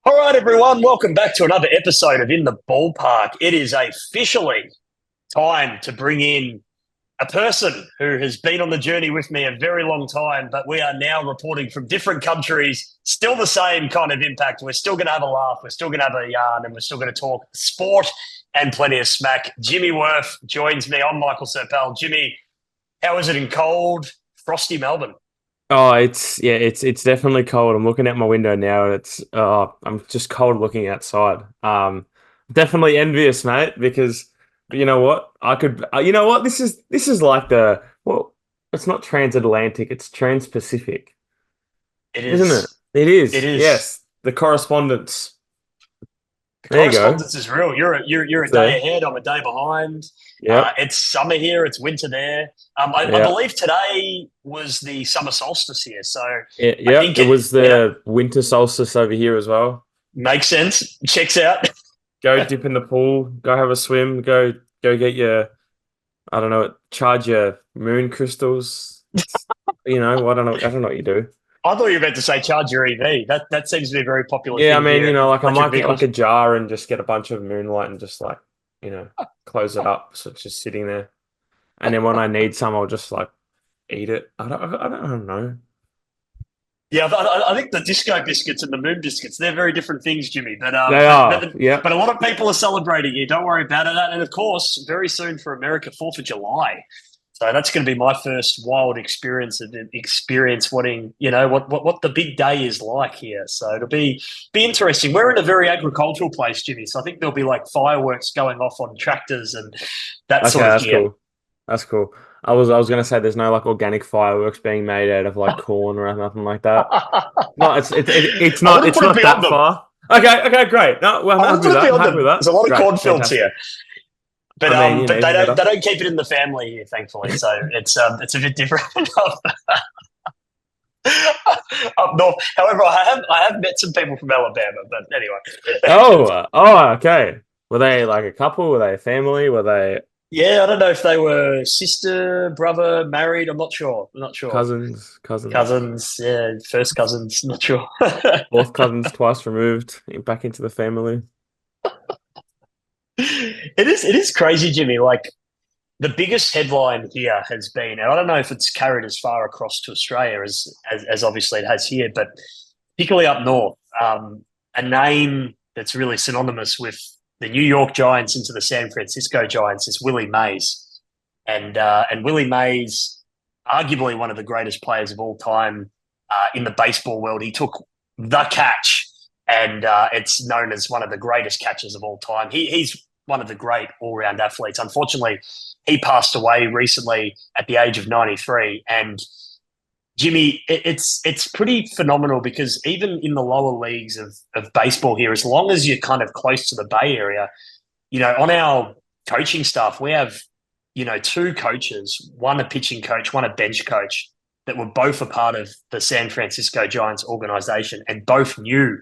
All right, everyone, welcome back to another episode of In the Ballpark. It is officially time to bring in a person who has been on the journey with me a very long time, but we are now reporting from different countries, still the same kind of impact. We're still going to have a laugh, we're still going to have a yarn, and we're still going to talk sport and plenty of smack. Jimmy Worth joins me. I'm Michael Serpel. Jimmy, how is it in cold, frosty Melbourne? Oh, it's definitely cold. I'm looking out my window now, and I'm just cold looking outside. Definitely envious, mate, because you know what? you know what? This is like it's not transatlantic, it's trans-Pacific, It isn't it? is. It It is. is. Yes, the correspondence. The There you go. correspondence is real. You're a day So, ahead. I'm a day behind. yep, It's summer here. It's winter there. I yeah, believe today was the summer solstice here, so I yep. think It it was the winter solstice over here as well. makes sense. Checks out. Go dip in the pool. Go have a swim. Go get your I don't know, charge your moon crystals. I don't know what you do. I thought you were about to say charge your EV. That seems to be a very popular Yeah, I thing mean, here. like I Electric might get like vehicles. a jar and just get a bunch of moonlight and just like, you know, close it up so it's just sitting there. And then when I need some, I'll just like eat it. I don't know. Yeah, I think the disco biscuits and the moon biscuits, they're very different things, Jimmy. But They are. but Yep. a lot of people are celebrating here. Don't worry about it. And of course, very soon for America, 4th of July. So that's going to be my first wild experience of experience wanting, what the big day is like here. So it'll be interesting. We're in a very agricultural place, Jimmy. So I think there'll be like fireworks going off on tractors and that Okay, sort of that's gear. cool. That's cool. I was gonna say there's no like organic fireworks being made out of like corn or nothing like that. I No, wouldn't it's put it not beyond that them. far. Okay, great. No, well, I'm I happy wouldn't with put it that. I'm beyond happy with them. that. There's a lot of Great, cornfields here. fantastic. But I mean, but even better. they don't keep it in the family here, thankfully. So it's a bit different up north. However, I have met some people from Alabama, but anyway. Okay. Were they like a couple? Were they a family? Were they Yeah, I don't know if they were sister, brother, married. I'm not sure. I'm not sure. cousins, cousins, Cousins, yeah, first cousins. Not sure. fourth cousins twice removed back into the family? It is crazy, Jimmy. Like the biggest headline here has been, and I don't know if it's carried as far across to Australia as obviously it has here, but particularly up north, a name that's really synonymous with the New York Giants into the San Francisco Giants is Willie Mays, and Willie Mays, arguably one of the greatest players of all time in the baseball world. He took the catch, and it's known as one of the greatest catches of all time. He's one of the great all-round athletes. Unfortunately, he passed away recently at the age of 93, and Jimmy, it's pretty phenomenal because even in the lower leagues of baseball here, as long as you're kind of close to the Bay Area, on our coaching staff, we have, two coaches, one a pitching coach, one a bench coach, that were both a part of the San Francisco Giants organization and both knew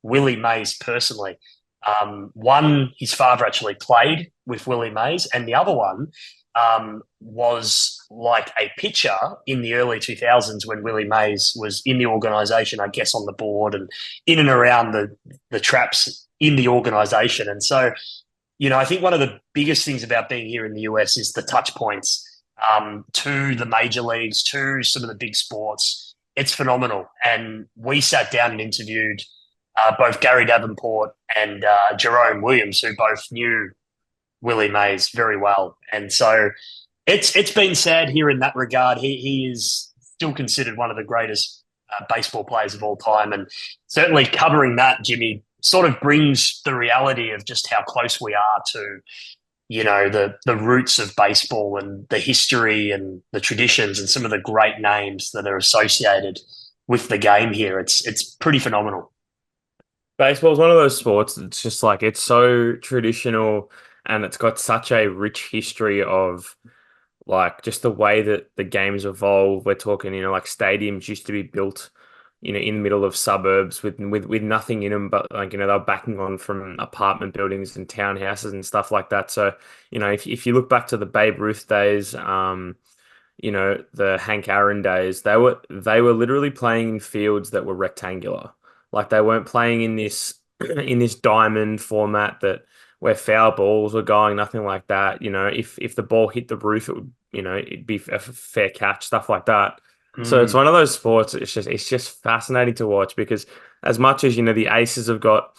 Willie Mays personally. One, his father actually played with Willie Mays, and the other one was like a pitcher in the early 2000s when Willie Mays was in the organization, I guess, on the board and in and around the traps in the organization. And so, I think one of the biggest things about being here in the US is the touch points to the major leagues, to some of the big sports. It's phenomenal. And we sat down and interviewed both Gary Davenport and Jerome Williams, who both knew Willie Mays very well. And so it's been sad here in that regard. He is still considered one of the greatest baseball players of all time. And certainly covering that, Jimmy, sort of brings the reality of just how close we are to, the roots of baseball and the history and the traditions and some of the great names that are associated with the game here. It's pretty phenomenal. Baseball is one of those sports that's just like it's so traditional and it's got such a rich history of like just the way that the game's evolved. We're talking, like stadiums used to be built, in the middle of suburbs with nothing in them, but like, they're backing on from apartment buildings and townhouses and stuff like that. So, if you look back to the Babe Ruth days, the Hank Aaron days, they were literally playing in fields that were rectangular. Like they weren't playing in this in this diamond format that where foul balls were going, nothing like that. You know, if the ball hit the roof, it would, you know, it'd be a fair catch, stuff like that. So it's Mm. one of those sports. It's just fascinating to watch because as much as you know the Aces have got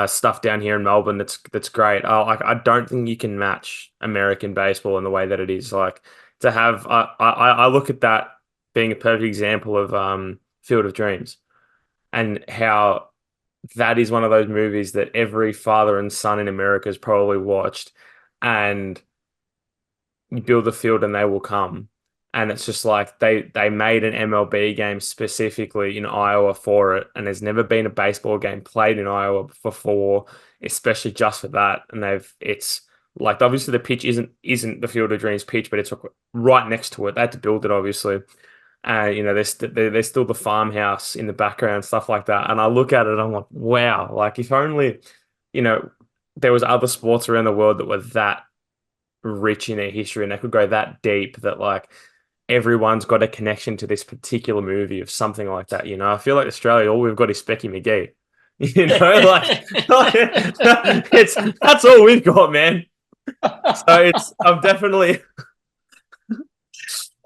stuff down here in Melbourne that's great. I don't think you can match American baseball in the way that it is. Like to have, I look at that being a perfect example of Field of Dreams and how that is one of those movies that every father and son in America has probably watched, and you build the field and they will come. And it's just like they made an MLB game specifically in Iowa for it, and there's never been a baseball game played in Iowa before, especially just for that. And it's like obviously the pitch isn't the Field of Dreams pitch, but it's right next to it. They had to build it obviously. You know, there's still the farmhouse in the background, stuff like that. And I look at it, I'm like, wow, like if only, you know, there was other sports around the world that were that rich in their history and they could go that deep that like everyone's got a connection to this particular movie of something like that. You know, I feel like Australia, all we've got is Specky McGee. You know, it's that's all we've got, man. So I'm definitely.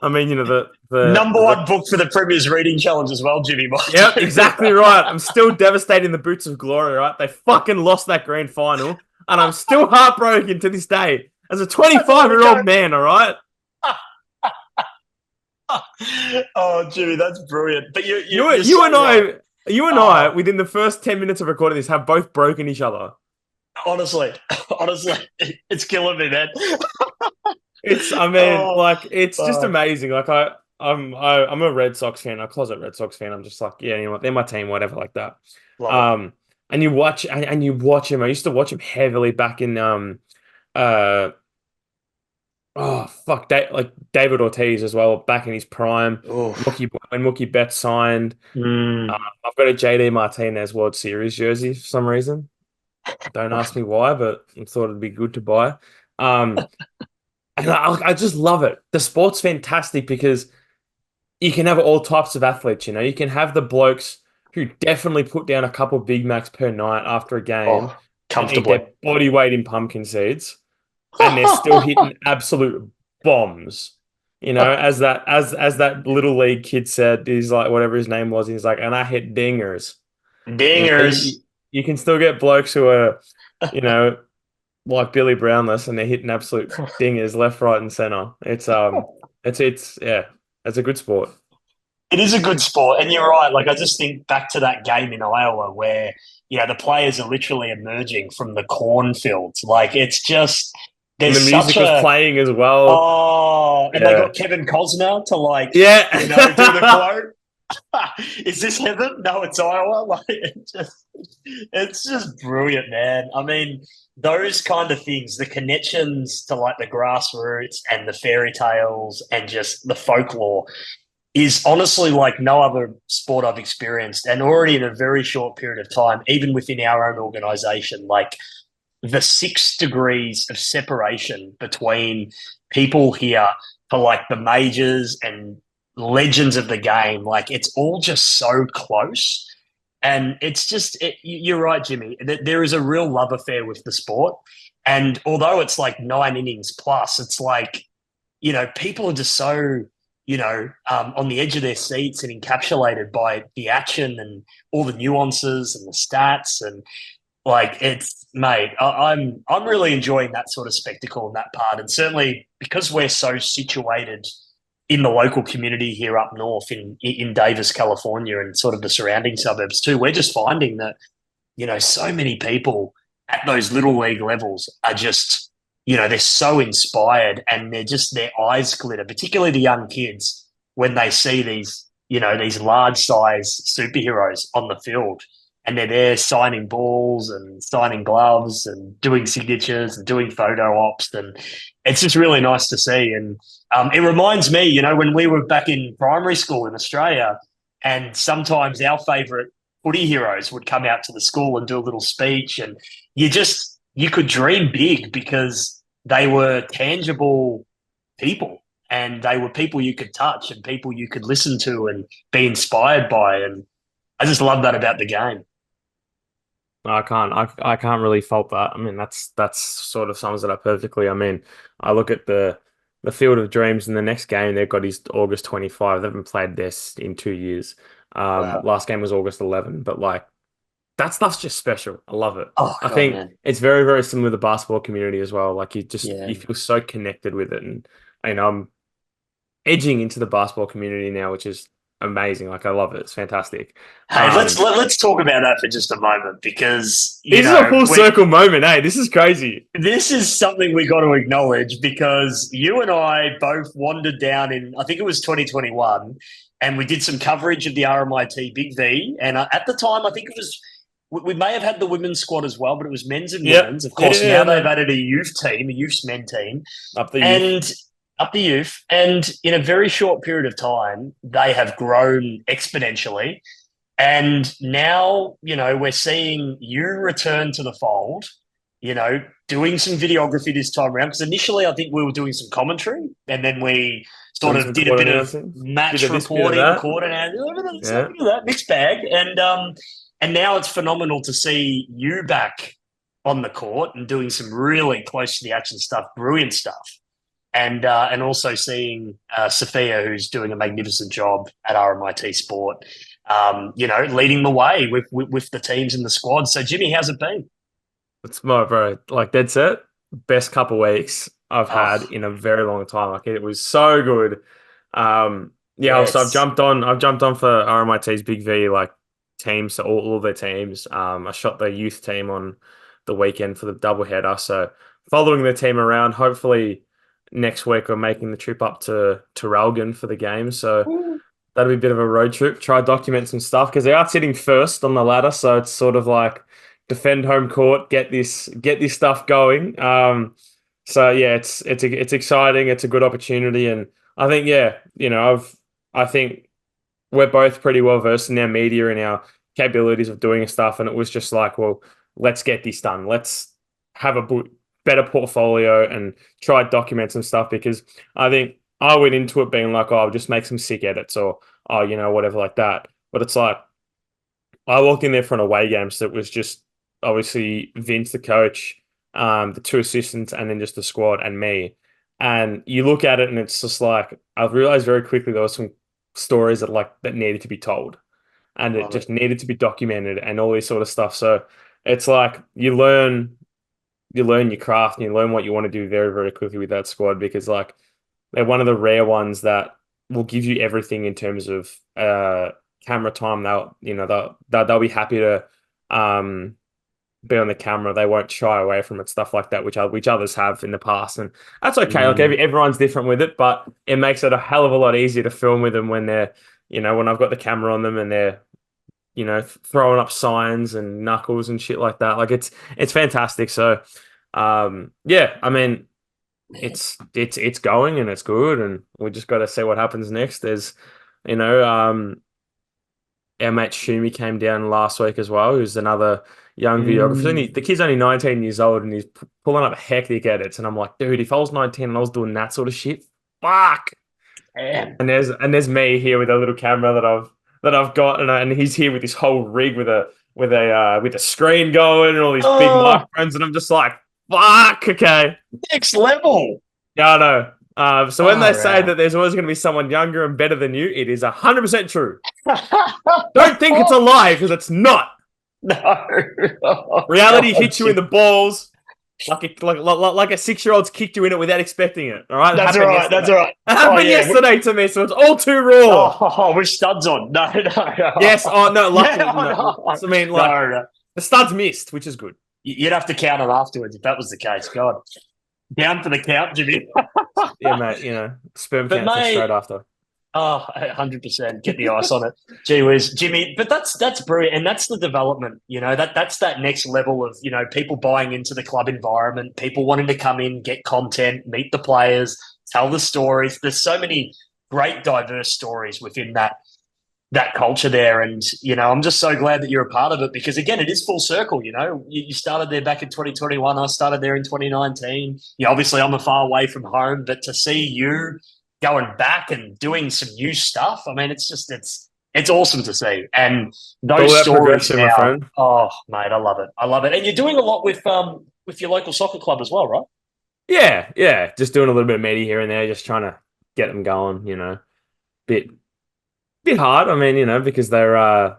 I mean, you know, Number one book for the Premier's Reading Challenge as well, Jimmy. Yep, exactly right. I'm still devastated in the boots of glory, right? They fucking lost that grand final, and I'm still heartbroken to this day. As a 25-year-old man, all right? Oh, Jimmy, that's brilliant. But You so and right. I, within the first 10 minutes of recording this, have both broken each other. Honestly, it's killing me, man. I mean, Oh, like, it's just fuck. amazing. Like, I'm a Red Sox fan, a closet Red Sox fan. I'm just like, yeah, you know what, they're my team, whatever, like that. Love it. Um, and you watch him. I used to watch him heavily back in uh oh fuck, like David Ortiz as well, back in his prime. Oof. When Mookie Betts signed, Mm. I've got a JD Martinez World Series jersey for some reason. Don't ask me why, but I thought it'd be good to buy. Um, and I just love it. The sport's fantastic because you can have all types of athletes. You know, you can have the blokes who definitely put down a couple Big Macs per night after a game Oh, and eat comfortably. their body weight in pumpkin seeds, and they're still hitting absolute bombs. You know, as that little league kid said, he's like whatever his name was, he's like, and I hit dingers. You know, Dingers. you can still get blokes who are, you know, like Billy Brownless, and they're hitting absolute dingers left, right, and center. It's yeah, it's a good sport. It is a good sport, and you're right. Like I just think back to that game in Iowa where the players are literally emerging from the cornfields. Like it's just And there's the such music was a playing as well. and they Yeah, got Kevin Costner to do the yeah. quote. Is this heaven? No, it's Iowa. Like it's just brilliant, man. I mean, those kind of things, the connections to like the grassroots and the fairy tales and just the folklore is honestly like no other sport I've experienced. And already in a very short period of time, even within our own organization, like the 6 degrees of separation between people here for like the majors and legends of the game, like it's all just so close. And it's just, you're right, Jimmy. There is a real love affair with the sport. And although it's like 9 innings plus, it's like, people are just so, on the edge of their seats and encapsulated by the action and all the nuances and the stats. And like, it's, mate, I'm really enjoying that sort of spectacle and that part. And certainly because we're so situated in the local community here up north in Davis, California, and sort of the surrounding suburbs too, we're just finding that, so many people at those little league levels are just, they're so inspired and their eyes glitter, particularly the young kids when they see these large size superheroes on the field and they're there signing balls and signing gloves and doing signatures and doing photo ops. And it's just really nice to see. And it reminds me, when we were back in primary school in Australia and sometimes our favourite footy heroes would come out to the school and do a little speech and you could dream big because they were tangible people and they were people you could touch and people you could listen to and be inspired by. And I just love that about the game. I can't really fault that. I mean, that's sort of sums it up perfectly. I mean, I look at the Field of Dreams in the next game. They've got his August 25. They haven't played this in 2 years. Wow. Last game was August 11. But like that stuff's just special. I love it. Oh I God, think man. it's very, very similar to the basketball community as well. Like Yeah. you feel so connected with it, and I'm edging into the basketball community now, which is amazing. Like I love it. It's fantastic. Hey, let's talk about that for just a moment because This is a full circle moment, hey. This is crazy. this is something we got to acknowledge because you and I both wandered down in, I think it was 2021, and we did some coverage of the RMIT Big V. And at the time, I think it was, we may have had the women's squad as well, but it was men's and Yep. women's. Of course, Yeah, now they've no. added a youth team, a youth men team, Up the youth. and up the youth. And in a very short period of time, they have grown exponentially. And now, we're seeing you return to the fold, doing some videography this time around. Because initially, I think we were doing some commentary, and then we sort of did a bit of match reporting, coordinating, a bit of that mixed bag. And now it's phenomenal to see you back on the court and doing some really close to the action stuff, brilliant stuff. And also seeing Sophia, who's doing a magnificent job at RMIT Sport, leading the way with the teams in the squad. So, Jimmy, how's it been? It's my bro, like dead set. Best couple weeks I've had Oh, in a very long time. Like it was so good. Yeah, so I've yes. jumped on for RMIT's Big V like teams, so all their teams. I shot the youth team on the weekend for the double header. So following the team around, hopefully next week we're making the trip up to Traralgon for the game. So that'll be a bit of a road trip. Try to document some stuff because they are sitting first on the ladder, so it's sort of like defend home court, get this stuff going. So yeah, it's exciting. It's a good opportunity, and I think I think we're both pretty well versed in our media and our capabilities of doing stuff, and it was just like, well, let's get this done. Let's have a better portfolio and try to document some stuff because I think I went into it being like, oh, I'll just make some sick edits or, oh, whatever like that. But it's like, I walked in there for an away game, so it was just obviously Vince, the coach, the two assistants, and then just the squad and me. And you look at it and it's just like, I've realized very quickly there were some stories that needed to be told and it Love it. just needed to be documented and all this sort of stuff. So it's like you learn your craft and you learn what you want to do very, very quickly with that squad because like they're one of the rare ones that will give you everything in terms of camera time. They'll be happy to be on the camera. They won't shy away from it, stuff like that, which others have in the past, and that's okay. Like everyone's different with it, but it makes it a hell of a lot easier to film with them when they're when I've got the camera on them and they're throwing up signs and knuckles and shit like that. Like it's fantastic. So yeah, I mean it's going and it's good and we just got to see what happens next. There's our mate Shumi came down last week as well, who's another young videographer. The kid's only 19 years old and he's pulling up hectic edits. And I'm like, dude, if I was 19 and I was doing that sort of shit, fuck. Damn. And there's me here with a little camera that I've got, and he's here with this whole rig with a screen going and all these big microphones, and I'm just like, fuck, okay, Next level. yeah, I know. So when they say Right. that there's always going to be someone younger and better than you, it is 100% true. Don't think it's a lie because it's not. No. Reality hits you in the balls like a 6-year-old's kicked you in it without expecting it. All right, That's all right. That's all right. It happened yesterday to me, so it's all too raw. Oh, with studs on. No. Yes. Oh no. Luckily, Yeah, no. no. So, I mean, No. the studs missed, which is good. You'd have to count it afterwards if that was the case. God. Down for the count, Jimmy. Yeah, mate. Sperm But cancer mate, straight after. Oh, 100%. Get the ice on it. Gee whiz, Jimmy. But that's brilliant. And that's the development, that's that next level of, people buying into the club environment, people wanting to come in, get content, meet the players, tell the stories. There's so many great diverse stories within that culture there. And, I'm just so glad that you're a part of it because, again, it is full circle. You started there back in 2021. I started there in 2019. Obviously, I'm a far away from home, but to see you going back and doing some new stuff, I mean, it's It's awesome to see. And All those that stories progression, my now, friend. oh, mate, I love it. I love it. And you're doing a lot with your local soccer club as well, right? Yeah, yeah. Just doing a little bit of media here and there, just trying to get them going. Bit bit hard. I mean, because they're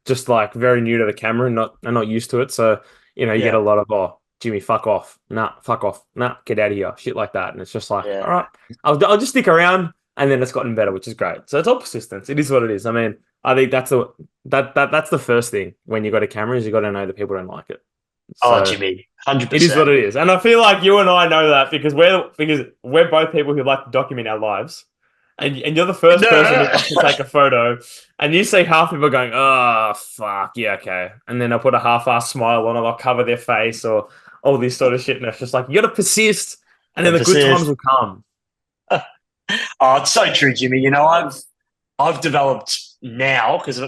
just like very new to the camera and not used to it. So you get Yeah, a lot of Jimmy, fuck off, nah, fuck off, nah, get out of here, shit like that. And it's just like, all yeah. right, I'll just stick around, and then it's gotten better, which is great. So it's all persistence. It is what it is. I mean, I think that's the first thing when you got a camera is you got to know that people don't like it. Oh, So Jimmy, it is what 100%. it is, and I feel like you and I know that because we're both people who like to document our lives, and you're the first person who No. likes to take a photo, and you see half people going, "Oh fuck, yeah, okay," and then I'll put a half-ass smile on, or I'll cover their face, or all this sort of shit, and it's just like you got to persist, and then the good times Emphasis. will come. Oh, it's so true, Jimmy. I've developed now because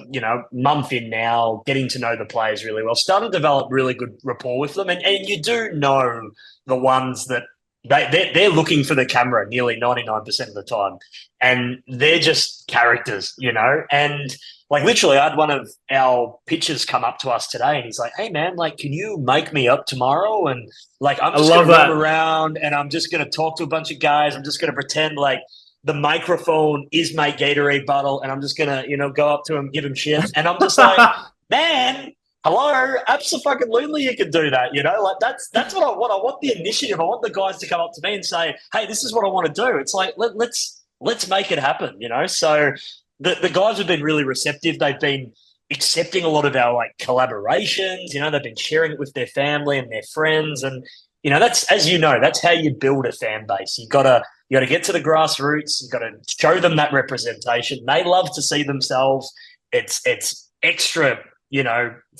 month in now, getting to know the players really well, starting to develop really good rapport with them, and you do know the ones that they're looking for the camera nearly 99% of the time, and they're just characters, and. Like literally, I had one of our pitchers come up to us today, and he's like, "Hey, man, like, can you make me up tomorrow?" And like, I'm I just gonna love roam that. around, and I'm just gonna talk to a bunch of guys. I'm just gonna pretend like the microphone is my Gatorade bottle, and I'm just gonna, go up to him, give him shit, and I'm just like, man, hello, absolutely, you can do that, like that's what I want. I want the initiative. I want the guys to come up to me and say, hey, this is what I want to do. It's like let's make it happen, So the guys have been really receptive. They've been accepting a lot of our like collaborations. They've been sharing it with their family and their friends, and that's as that's how you build a fan base. You got to get to the grassroots. You got to show them that representation. They love to see themselves. It's extra,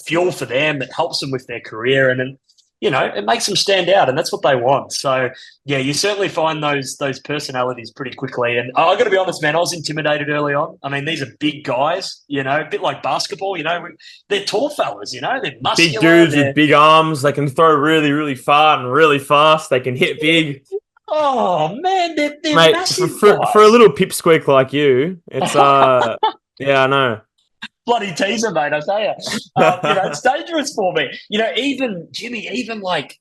fuel for them. It helps them with their career, and it makes them stand out, and that's what they want. So, yeah, you certainly find those personalities pretty quickly. And I got to be honest, man, I was intimidated early on. I mean, these are big guys, a bit like basketball. They're tall fellas. They're Big muscular. dudes with big arms. They can throw really, really far and really fast. They can hit big. Oh man, they're Mate, massive for a guys. little pipsqueak like you, it's yeah, I know. Bloody teaser, mate. I tell you, it's dangerous for me. Even Jimmy, even like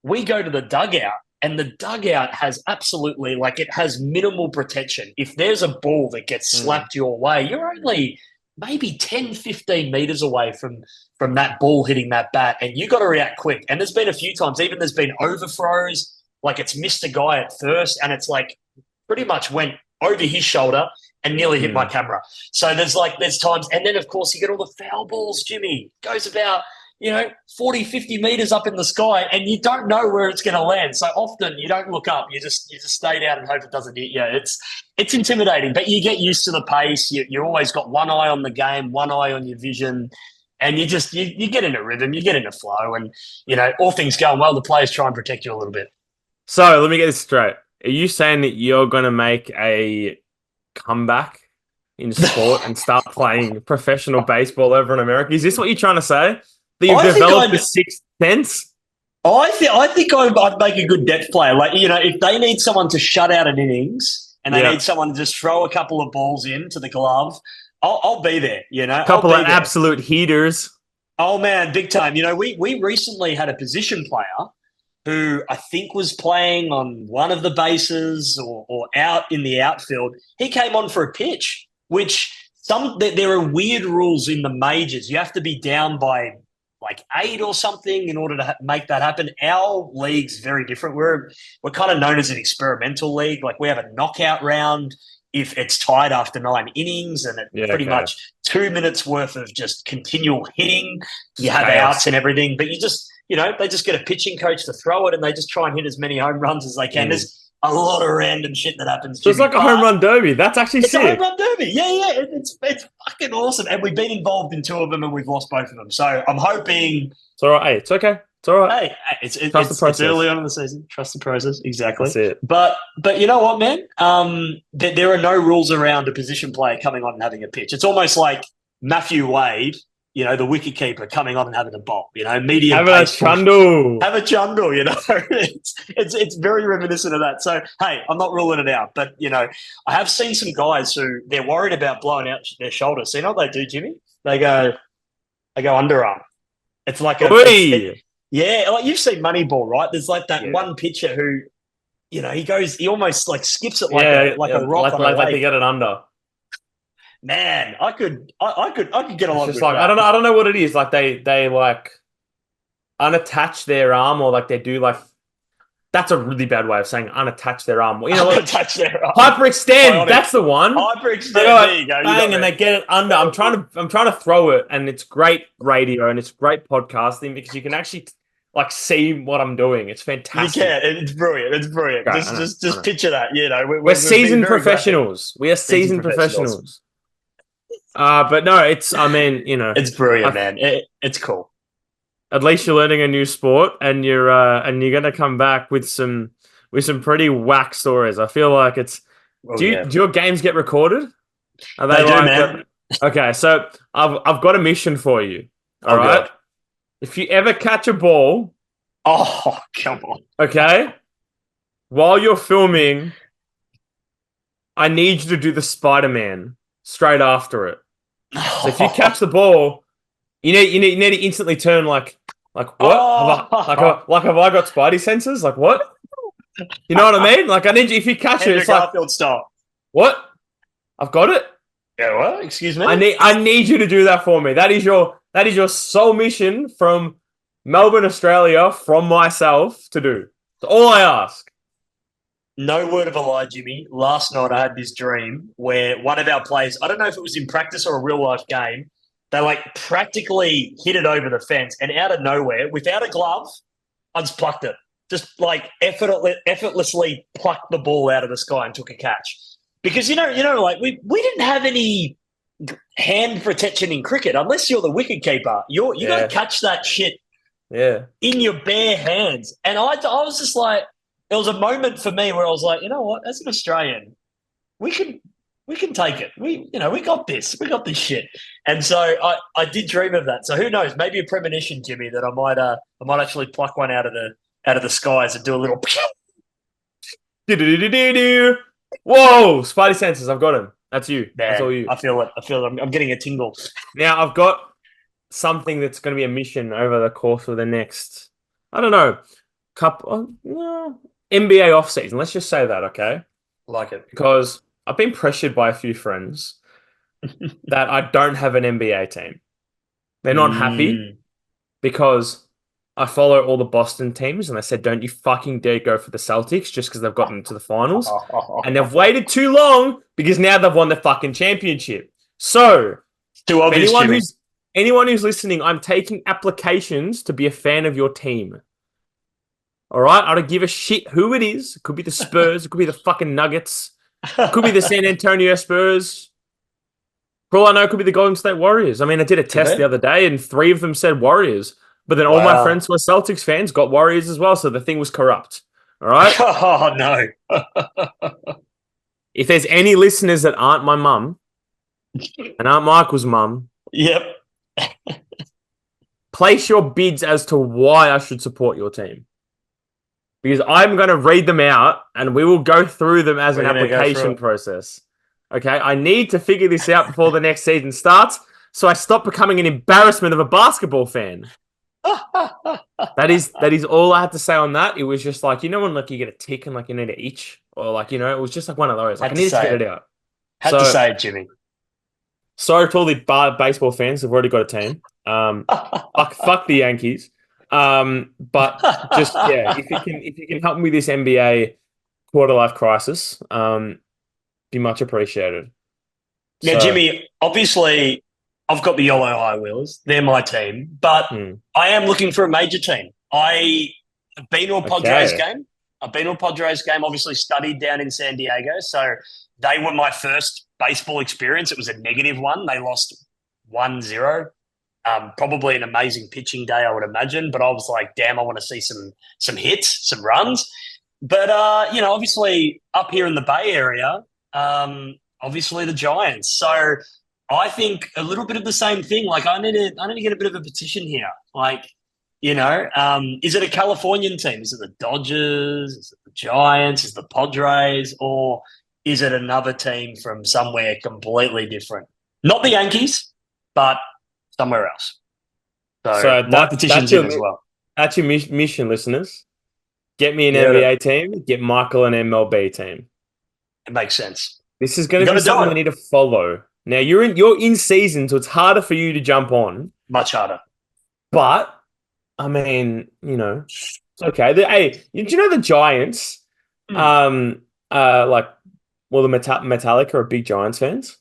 we go to the dugout, and the dugout has absolutely like it has minimal protection. If there's a ball that gets Mm. slapped your way, you're only maybe 10, 15 meters away from that ball hitting that bat, and you got to react quick. And there's been a few times, even there's been overthrows, like it's missed a guy at first, and it's like pretty much went over his shoulder and nearly hit my Mm. camera. So there's times, and then of course you get all the foul balls, Jimmy. Goes about 40, 50 meters up in the sky, and you don't know where it's going to land. So often you don't look up. You just stay down and hope it doesn't hit you. It's intimidating, but you get used to the pace. You always got one eye on the game, one eye on your vision, and you get in a rhythm, you get in a flow, and all things going well, the players try and protect you a little bit. So let me get this straight. Are you saying that you're going to make a comeback in sport and start playing professional baseball over in America? Is this what you're trying to say? That you've I think developed the I'd sixth sense? I think I'd make a good depth player. Like, if they need someone to shut out an innings and they Yeah. need someone to just throw a couple of balls into the glove, I'll be there. I'll Couple be of there. absolute heaters. Oh man, big time. We recently had a position player who I think was playing on one of the bases or out in the outfield. He came on for a pitch, which there are weird rules in the majors. You have to be down by like 8 or something in order to make that happen. Our league's very different. We're kind of known as an experimental league. Like we have a knockout round if it's tied after 9 innings, and it's Yeah, pretty okay. much 2 minutes worth of just continual hitting. You Just have chaos. outs and everything, but you just they just get a pitching coach to throw it, and they just try and hit as many home runs as they can. Mm. There's a lot of random shit that happens, So it's Jimmy. like a home run derby. That's actually It's a home sick. run derby. Yeah. It's fucking awesome. And we've been involved in 2 of them, and we've lost both of them. So I'm hoping. It's all right. Hey, it's okay. It's all right. Hey, it's process. early on in the season. Trust the process. Exactly. That's it. But you know what, man? There are no rules around a position player coming on and having a pitch. It's almost like Matthew Wade, the wicketkeeper coming on and having a bowl, medium Having a pace. chundle. Have a chundle, it's very reminiscent of that. So, hey, I'm not ruling it out, but, I have seen some guys who they're worried about blowing out their shoulders. So you know what they do, Jimmy? They go underarm. It's like yeah, like you've seen Moneyball, right? There's like that one pitcher who, he almost like skips it like a rock on a like lake. they get it under. Man, I could get along with like that. I don't know what it is. Like they like unattach their arm, or like they do like. That's a really bad way of saying unattach their arm. Unattach their arm. Hyperextend. Bionic. That's the one. Hyperextend. There you go. Bang, and they get it under. I'm trying to throw it, and it's great radio and it's great podcasting because you can actually like see what I'm doing. It's fantastic. You can. It's brilliant. It's brilliant. Great, just picture that. We're seasoned professionals. We are seasoned professionals. But no, it's. I mean, it's brilliant, man. It's cool. At least you're learning a new sport, and you're gonna come back with some pretty whack stories. I feel like it's. Do your games get recorded? Are they do, man. Okay, so I've got a mission for you. All right. God. If you ever catch a ball, oh come on. Okay, while you're filming, I need you to do the Spider-Man straight after it. So if you catch the ball. You need to instantly turn like what? Have I got Spidey senses? Like what? You know what I mean? Like I need you if you catch it, it's Garfield like style. What? I've got it. Yeah, what? Excuse me. I need you to do that for me. That is your sole mission from Melbourne, Australia, from myself to do. That's all I ask. No word of a lie, Jimmy. Last night I had this dream where one of our players, I don't know if it was in practice or a real life game. They like practically hit it over the fence, and out of nowhere, without a glove, I just plucked it. Just like effortlessly plucked the ball out of the sky and took a catch. Because like we didn't have any hand protection in cricket unless you're the wicket keeper. You don't catch that shit. Yeah. In your bare hands, and I was just like, there was a moment for me where I was like, you know what? As an Australian, we can take it. We got this. We got this shit. And so I did dream of that. So who knows? Maybe a premonition, Jimmy, that I might actually pluck one out of the skies and do a little. Whoa! Spidey senses. I've got him. That's you. Man, that's all you. I feel it. I'm getting a tingle. Now I've got something that's going to be a mission over the course of the next. I don't know. NBA off season. Let's just say that, okay? Like it because. I've been pressured by a few friends that I don't have an NBA team. They're not happy because I follow all the Boston teams, and they said, don't you fucking dare go for the Celtics just because they've gotten to the finals. And they've waited too long because now they've won the fucking championship. So, too obvious, anyone who's listening, I'm taking applications to be a fan of your team. All right? I don't give a shit who it is. It could be the Spurs. It could be the fucking Nuggets. Could be the San Antonio Spurs. For all I know, it could be the Golden State Warriors. I mean, I did a test the other day, and 3 of them said Warriors. But then all my friends who are Celtics fans got Warriors as well, so the thing was corrupt. All right? Oh, no. If there's any listeners that aren't my mum, and aren't Michael's mum, yep. Place your bids as to why I should support your team. Because I'm going to read them out, and we will go through them as an application process. Okay? I need to figure this out before the next season starts, so I stop becoming an embarrassment of a basketball fan. That is all I had to say on that. It was just like, when like you get a tick and like you need to itch, or like, it was just like one of those. Like, I needed to get it out. Had to say it, Jimmy. Sorry to all the baseball fans who've already got a team. Fuck the Yankees. But just if you can help me with this NBA quarter life crisis, be much appreciated. Now, Jimmy, obviously, I've got the yellow high wheels. They're my team, but I am looking for a major team. I have been to a Padres game. Obviously studied down in San Diego. So they were my first baseball experience. It was a negative one. They lost 1-0. Probably an amazing pitching day, I would imagine. But I was like, damn, I want to see some hits, some runs. But, obviously up here in the Bay Area, obviously the Giants. So I think a little bit of the same thing. Like I need to get a bit of a petition here. Like, is it a Californian team? Is it the Dodgers? Is it the Giants? Is it the Padres? Or is it another team from somewhere completely different? Not the Yankees, but somewhere else. So So my petition's in as well. that's your mission, listeners. Get me an Yeah, NBA team. Get Michael an MLB team. it makes sense. This is going You to got be to do something we it. need to follow. Now you're in season, so it's harder for you to jump on. Much harder. But I mean, it's okay. Hey, do you know the Giants? Hmm. Like, well, the Metallica are big Giants fans.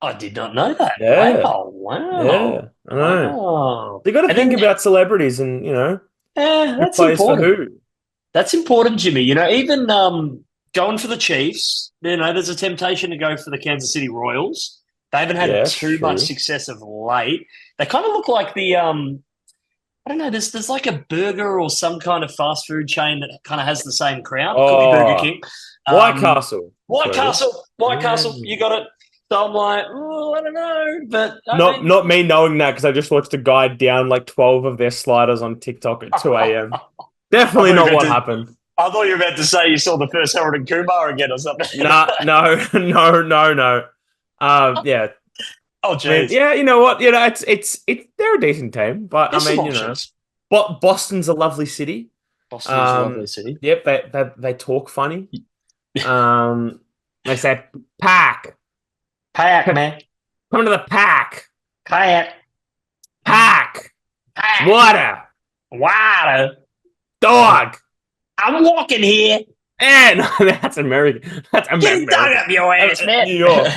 I did not know that. Yeah, Wow. Wow. yeah, I know. Wow. They got to And think then, about celebrities and who that's plays for important. who. That's important, Jimmy. Even going for the Chiefs, there's a temptation to go for the Kansas City Royals. They haven't had Yeah, too much true. success of late. They kind of look like the I don't know. There's like a burger or some kind of fast food chain that kind of has the same crown. Could be Burger Oh, King. White Um, Castle. That's White what it is. Castle, White Yeah. Castle. You got it. So I'm like, oh, I don't know, but I Not mean, not me knowing that because I just watched a guy down like 12 of their sliders on TikTok at 2 a.m. I thought Definitely you were not about what to. happened. I thought you were about to say you saw the first Harold and Kumar again or something. Nah, no, no. Yeah. Oh, I mean, jeez. yeah, you know what? It's they're a decent team, but I There's some mean, options. but Boston's a lovely city. Boston is a lovely city. Yep, they talk funny. Um, they say pack, Kayak, man. come to the pack, Kayak. pack, Kayak. water, Water. dog, I'm walking here. and that's American. That's Get it dug American. up your ass, man. New York.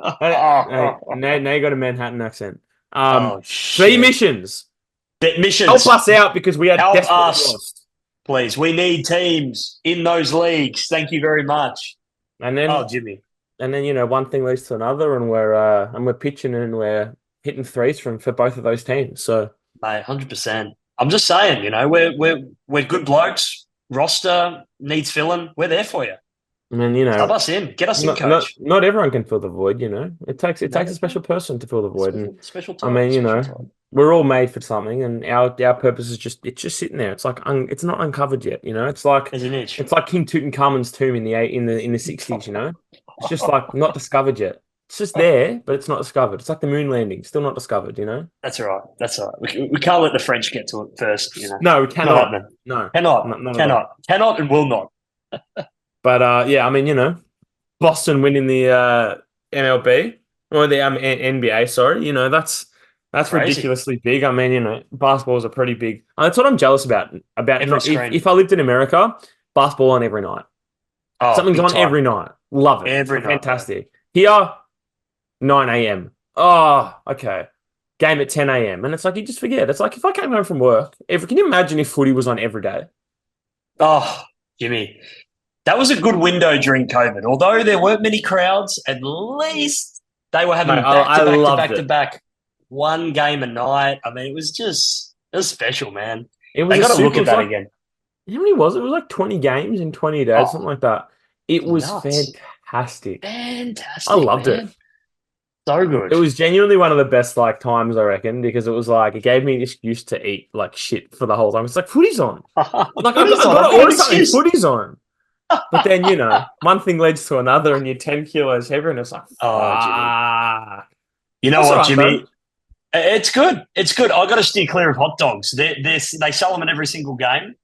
oh, Hey, oh, now you got a Manhattan accent. oh, Three shit. missions. Missions. Help us out because we are Help desperately us, lost. please. We need teams in those leagues. Thank you very much. And Oh, then Jimmy. one thing leads to another, and we're pitching and we're hitting threes for both of those teams. So, Mate, 100%. I'm just saying, we're good blokes. Roster needs filling. We're there for you. I mean, Sub us in. Get us in, not coach. not everyone can fill the void. It takes No, a special person to fill the void, and special I time. mean, Special time. we're all made for something, and our purpose is just sitting there. It's like it's not uncovered yet. It's like There's an itch. it's like King Tutankhamun's tomb in the 60s. It's just like not discovered yet. It's just there, but it's not discovered. It's like the moon landing, still not discovered. That's all right. That's all right. We can't let the French get to it first. No, we Not cannot. happening. No, Cannot. not at all. Cannot and will not. But yeah, I mean, Boston winning the MLB or the NBA. Sorry, that's Crazy. ridiculously big. I mean, basketballs are pretty big. That's what I'm jealous about. Every screen. If I lived in America, basketball on every night. Oh, Something's big on time. every night. Love it. Every night. Fantastic. Here, 9 a.m. Oh, okay. Game at 10 a.m. And it's like you just forget. It's like if I came home from work, can you imagine if footy was on every day? Oh, Jimmy. That was a good window during COVID. Although there weren't many crowds, at least they were having Mate, I loved back to back one game a night. I mean, it was special, man. It was They got to look it at was that like, again. how many was it? It was like 20 games in 20 days, Oh, something like that. It was nuts. fantastic. Fantastic. I loved man. it. So good. It was genuinely one of the best times, I reckon, because it was like it gave me an excuse to eat like shit for the whole time. It's like footy's on. Like I've got to order something. Footy's on. But then one thing leads to another, and you're 10 kilos heavier, and it's like, Jimmy. You know That's what, right, Jimmy? bro. It's good. It's good. I got to steer clear of hot dogs. They sell them in every single game.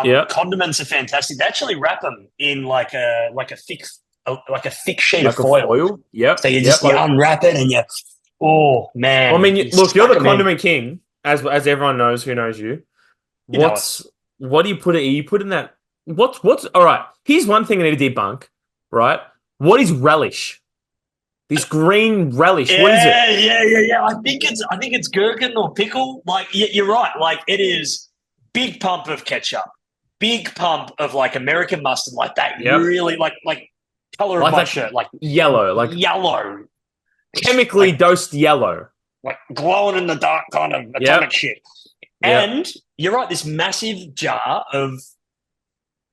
Yep. Condiments are fantastic. They actually wrap them in like a thick sheet Like of a foil. foil. Yep. So you unwrap it and you. Oh man! Well, I mean, look, you're the stuck 'em in. condiment king, as everyone knows who knows you. You know What do you put it? You put in that. What's all right? Here's one thing I need to debunk. Right? What is relish? This green relish. Yeah, What is it? yeah. I think it's gherkin or pickle. Like you're right. Like it is big pump of ketchup, big pump of like American mustard, like that. Yep. Really like color of Like my that shirt, like yellow, like yellow, chemically dosed yellow, like glowing in the dark kind of atomic shit. Yep. And you're right. This massive jar of,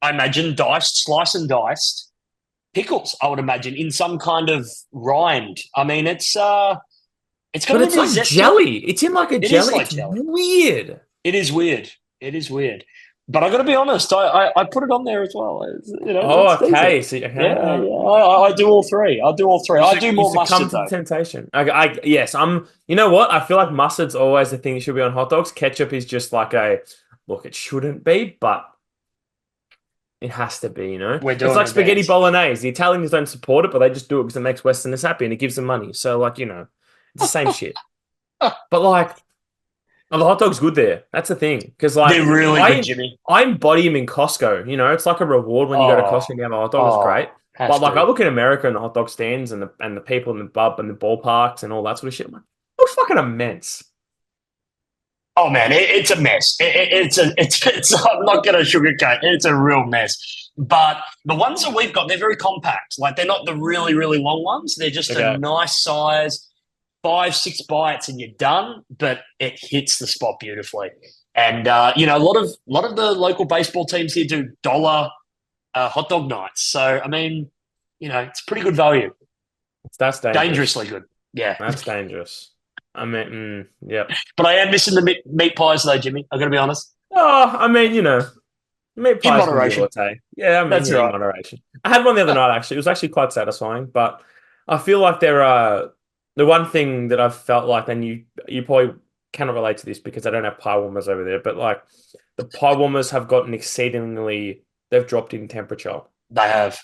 I imagine, sliced and diced pickles, I would imagine, in some kind of rind. I mean, it's got a But it's little like bit of zest to it. jelly. It's in like a It is jelly. like It's jelly. weird. It is weird. It is weird. But I got to be honest, I put it on there as well. Oh, It's decent. okay. See, okay. Yeah, yeah. I do all three. I do all three. I do You more succumb mustard to the though. temptation. Yes, I'm. You know what? I feel like mustard's always the thing that should be on hot dogs. Ketchup is just like a look. It shouldn't be, but it has to be. We're It's doing like a spaghetti dance. bolognese. The Italians don't support it, but they just do it because it makes Westerners happy and it gives them money. So, like, it's the same shit. But like, oh, the hot dog's good there. That's the thing. Because like, They're really good, I Jimmy. I embody them in Costco. It's like a reward when you go to Oh, Costco and you have a hot dog. It's oh, great. But have like, I to. look in America and the hot dog stands and the people in the pub and the ballparks and all that sort of shit. I'm like, it looks fucking immense. Oh man, it's a mess. It's. I'm not going to sugarcoat. It's a real mess. But the ones that we've got, they're very compact. Like they're not the really really long ones. They're just a Okay. nice size, 5-6 bites and you're done. But it hits the spot beautifully. And a lot of the local baseball teams here do dollar hot dog nights. So I mean, it's pretty good value. That's dangerous. Dangerously good. Yeah. That's dangerous. I mean, yep. But I am missing the meat pies though, Jimmy. I've got to be honest. Oh, I mean, meat pies can be moderation. latte. Yeah, I mean, That's in right. moderation. I had one the other night, actually. It was actually quite satisfying, but I feel like there are the one thing that I've felt like, and you probably cannot relate to this because I don't have pie warmers over there, but like the pie warmers have gotten they've dropped in temperature, They have.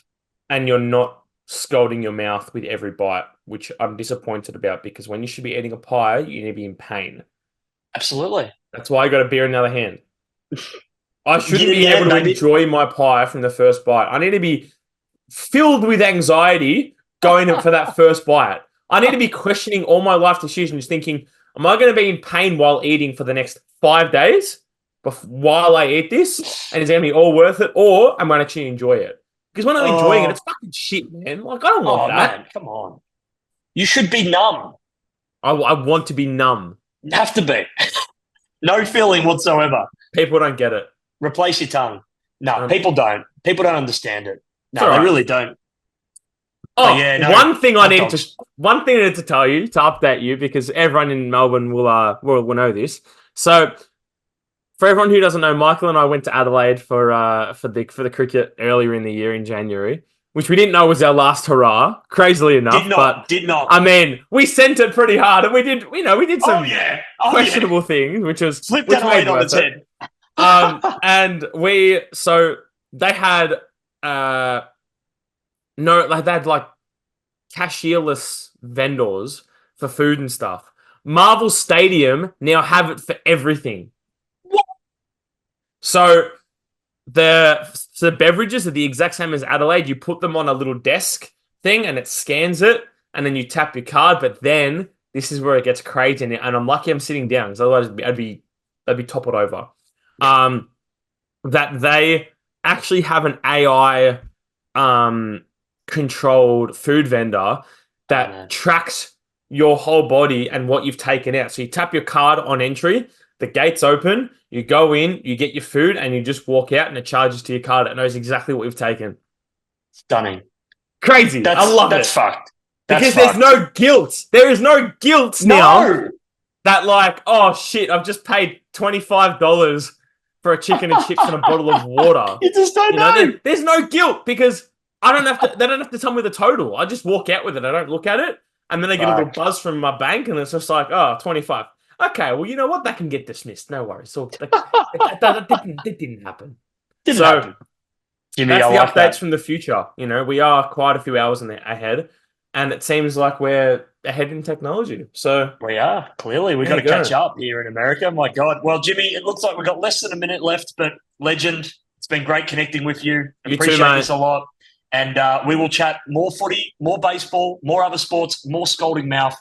and you're not scalding your mouth with every bite, which I'm disappointed about because when you should be eating a pie, you need to be in pain. Absolutely. That's why I got a beer in the other hand. I shouldn't be Yeah, able to baby. enjoy my pie from the first bite. I need to be filled with anxiety going in for that first bite. I need to be questioning all my life decisions, thinking, am I going to be in pain while eating for the next 5 days while I eat this? And is it going to be all worth it? Or am I actually enjoy it? Because when I'm enjoying it, it's fucking shit, man. Like, I don't want that. Man, come on. You should be numb. I want to be numb. You have to be. No feeling whatsoever. People don't get it. Replace your tongue. No, people don't. People don't understand it. No, all they right. really don't. Oh, yeah, no, one thing I need dogs. to tell you to update you because everyone in Melbourne will know this. So, for everyone who doesn't know, Michael and I went to Adelaide for the cricket earlier in the year in January, which we didn't know was our last hurrah. Crazily enough, Did not. I mean, we sent it pretty hard, and we did some questionable things, which flipped Adelaide on its head. And they had they had like cashierless vendors for food and stuff. Marvel Stadium now have it for everything. What? So the beverages are the exact same as Adelaide. You put them on a little desk thing and it scans it, and then you tap your card. But then this is where it gets crazy, and I'm lucky I'm sitting down because otherwise I'd be toppled over. That they actually have an AI controlled food vendor that tracks your whole body and what you've taken out. So you tap your card on entry, the gate's open, you go in, you get your food, and you just walk out, and it charges to your card. It knows exactly what you've taken. Stunning. Crazy. I love it. That's fucked. Because there's no guilt. There is no guilt now that like, oh shit, I've just paid $25 for a chicken and chips and a bottle of water. You just don't know. There's no guilt because they don't have to tell me the total. I just walk out with it. I don't look at it. And then I get a little buzz from my bank and it's just like, oh, 25. Okay, well, you know what? That can get dismissed. No worries. So that didn't happen. Didn't happen. Jimmy, that's the updates from the future. We are quite a few hours ahead, and it seems like we're ahead in technology. So we are. Clearly, we've got to catch up here in America. My God. Well, Jimmy, it looks like we've got less than a minute left, but legend, it's been great connecting with you. Appreciate this a lot. And we will chat more footy, more baseball, more other sports, more scalding mouth